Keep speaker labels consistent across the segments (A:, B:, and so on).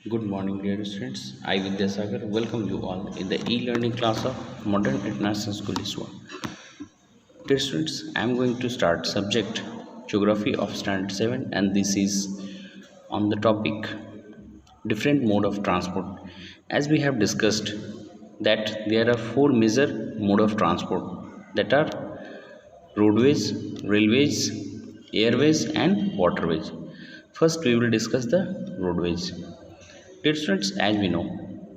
A: Good morning, dear students. I Vidyasagar welcome you all in the e-learning class of Modern International School Iswa. Dear students, I am going to start subject Geography of Standard 7, and this is on the topic different mode of transport. As we have discussed that there are four major mode of transport, that are roadways, railways, airways and waterways. First we will discuss the roadways. Dear students, as we know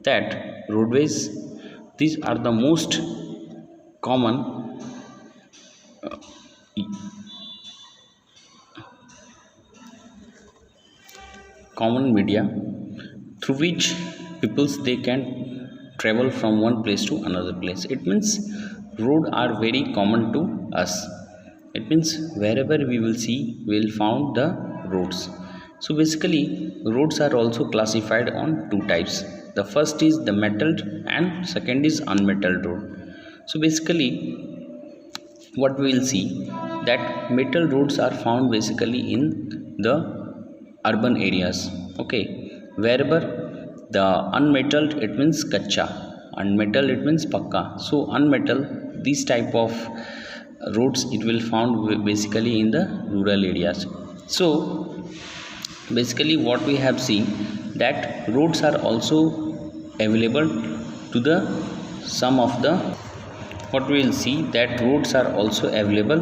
A: that roadways, these are the most common common media through which peoples they can travel from one place to another place. It means road are very common to us. It means wherever we will see, we will found the roads. So basically roads are also classified on two types. The first is the metalled and second is unmetalled road. So basically what we will see that metal roads are found basically in the urban areas. Okay, wherever the unmetalled, it means kacha, unmetalled it means pakka. So unmetalled, these type of roads it will found basically in the rural areas. So basically what we have seen that roads are also available to the some of the, what we will see that roads are also available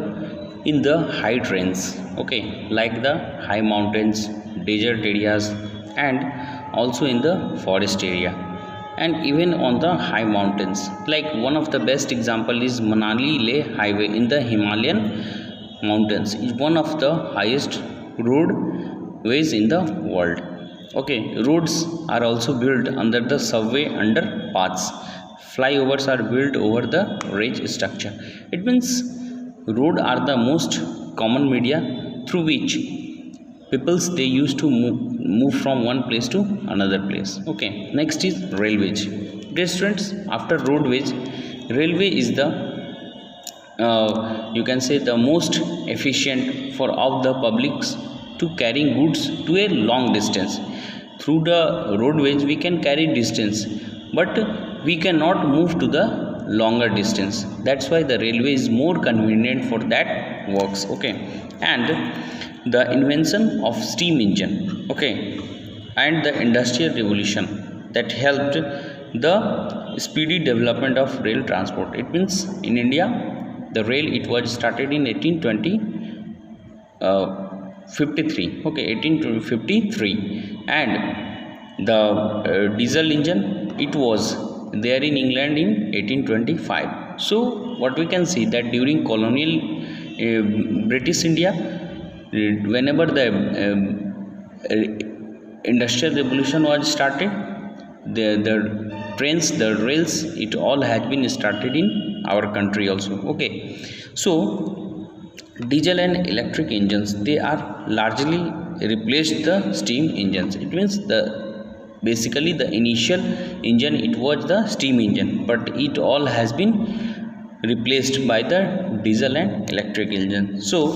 A: in the high terrains. Okay, like the high mountains, desert areas and also in the forest area, and even on the high mountains. Like one of the best example is Manali Leh highway in the Himalayan mountains, is one of the highest roadways in the world. Okay, roads are also built under the subway underpaths. Flyovers are built over the ridge structure. It means road are the most common media through which peoples they used to move from one place to another place. Okay, next is railways. Dear students, after roadways, railway is the you can say the most efficient for of the publics to carrying goods to a long distance. Through the roadways we can carry distance, but we cannot move to the longer distance. That's why the railway is more convenient for that works. Okay, and the invention of steam engine, okay, and the industrial revolution that helped the speedy development of rail transport. It means in India the rail it was started in 1853. Okay, 1853, and the diesel engine it was there in England in 1825. So what we can see that during colonial British India, whenever the industrial revolution was started, the trains, the rails, it all has been started in our country also. Okay, so diesel and electric engines they are largely replaced the steam engines. It means the basically the initial engine it was the steam engine, but it all has been replaced by the diesel and electric engine. So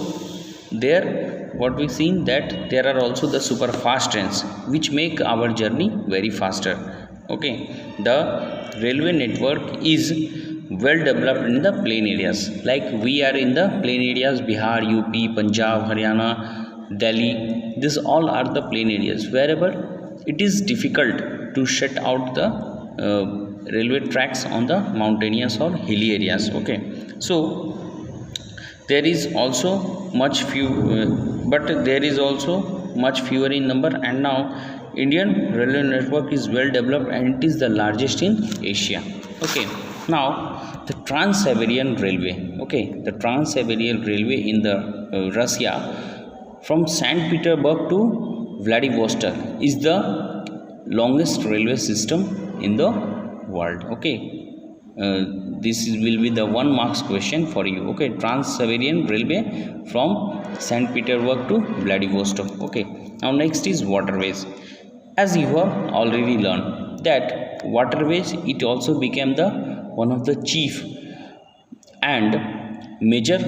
A: there what we seen that there are also the super fast trains which make our journey very faster. Okay, the railway network is well developed in the plain areas, like we are in the plain areas, Bihar, UP, Punjab, Haryana, Delhi. These all are the plain areas. Wherever it is difficult to set out the railway tracks on the mountainous or hilly areas. Okay, so there is also much few but there is also much fewer in number, and now Indian railway network is well developed and it is the largest in Asia. Okay, now the Trans-Siberian Railway. Okay, the Trans-Siberian Railway in the Russia from St. Petersburg to Vladivostok is the longest railway system in the world. Okay, this will be the 1 marks question for you. Okay, Trans-Siberian Railway from St. Petersburg to Vladivostok. Okay, now next is waterways. As you have already learned that waterways it also became the one of the chief and major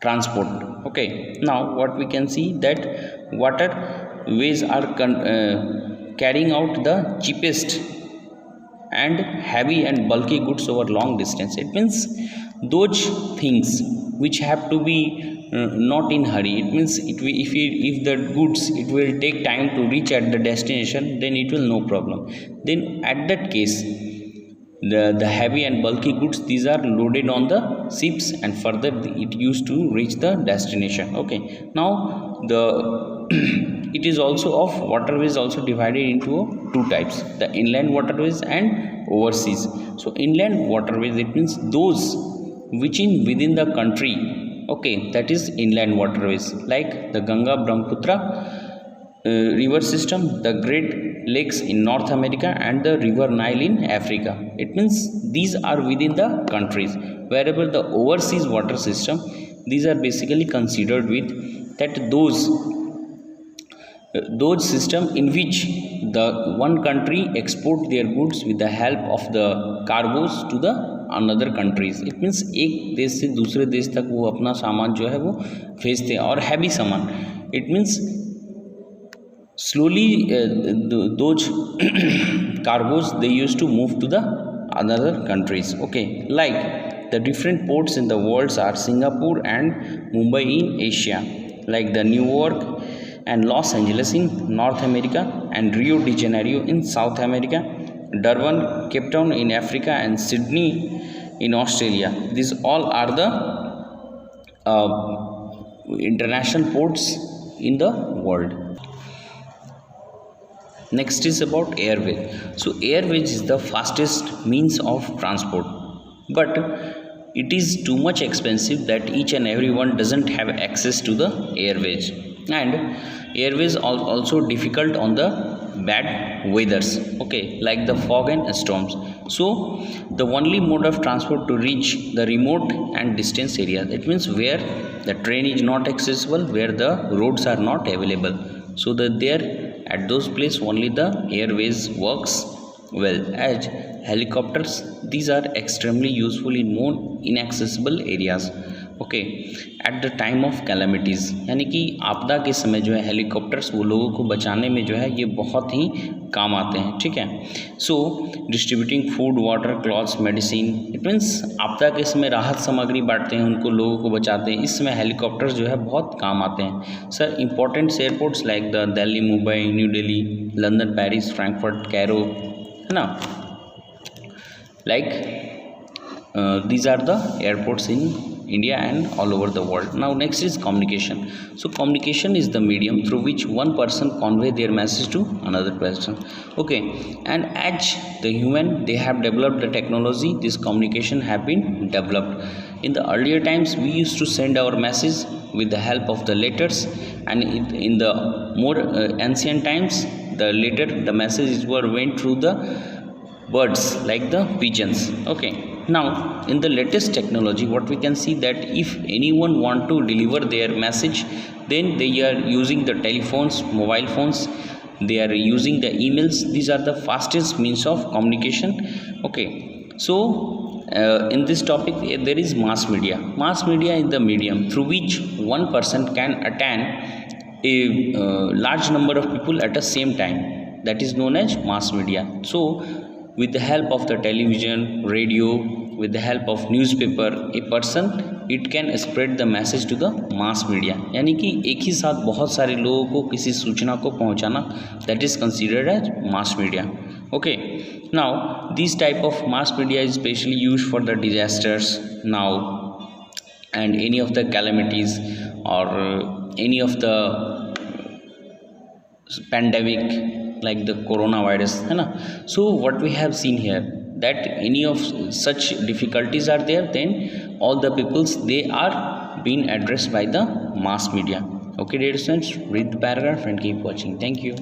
A: transport. Okay, now what we can see that waterways are carrying out the cheapest and heavy and bulky goods over long distance. It means those things which have to be not in hurry. It means if the goods it will take time to reach at the destination, then it will no problem. Then at that case, the heavy and bulky goods, these are loaded on the ships and further it used to reach the destination. Okay, now the it is also of waterways also divided into two types, the inland waterways and overseas. So inland waterways, it means those which in within the country, okay, that is inland waterways, like the Ganga Brahmaputra river system, the Great Lakes in North America and the River Nile in Africa. It means these are within the countries. Wherever the overseas water system, these are basically considered with that those system in which the one country export their goods with the help of the cargoes to the another countries. It means एक देश से दूसरे देश तक वो अपना सामान जो है वो भेजते हैं, और हैवी सामान. It means slowly those cargoes they used to move to the other countries. Okay, like the different ports in the world are Singapore and Mumbai in Asia, like the New York and Los Angeles in North America and Rio de Janeiro in South America, Durban, Cape Town in Africa and Sydney in Australia. These all are the international ports in the world. Next is about airways. So airways is the fastest means of transport, but it is too much expensive that each and everyone doesn't have access to the airways, and airways are also difficult on the bad weathers, okay, like the fog and storms. So the only mode of transport to reach the remote and distance areas, it means where the train is not accessible, where the roads are not available, so that there at those places only the airways works well. As helicopters, these are extremely useful in more inaccessible areas, okay, at the time of calamities, यानी कि आपदा के समय जो है helicopters वो लोगों को बचाने में जो है ये बहुत ही काम आते हैं. ठीक है. So distributing food, water, clothes, medicine, it means आपदा के समय राहत सामग्री बांटते हैं, उनको लोगों को बचाते हैं. इस समय हेलीकॉप्टर्स जो है बहुत काम आते हैं. Sir important airports like the Delhi, Mumbai, New Delhi, London, Paris, Frankfurt, Cairo, है ना, like these are the airports in India and all over the world. Now next is communication. So communication is the medium through which one person convey their message to another person. Okay, and as the human they have developed the technology, this communication have been developed. In the earlier times we used to send our message with the help of the letters, and in the more ancient times the messages were went through the birds like the pigeons. Okay, now in the latest technology what we can see that if anyone want to deliver their message, then they are using the telephones, mobile phones, they are using the emails. These are the fastest means of communication. Okay, so in this topic there is mass media. Mass media is the medium through which one person can attain a large number of people at the same time, that is known as mass media. So with the help of the television, radio, with the help of newspaper, a person it can spread the message to the mass media, यानी कि एक ही साथ बहुत सारे लोगों को किसी सूचना को पहुंचाना, that is considered as mass media. Okay, now this type of mass media is specially used for the disasters now and any of the calamities or any of the pandemic like the coronavirus, है ना. So what we have seen here that any of such difficulties are there, then all the peoples they are being addressed by the mass media. Okay dear students, read the paragraph and keep watching. Thank you.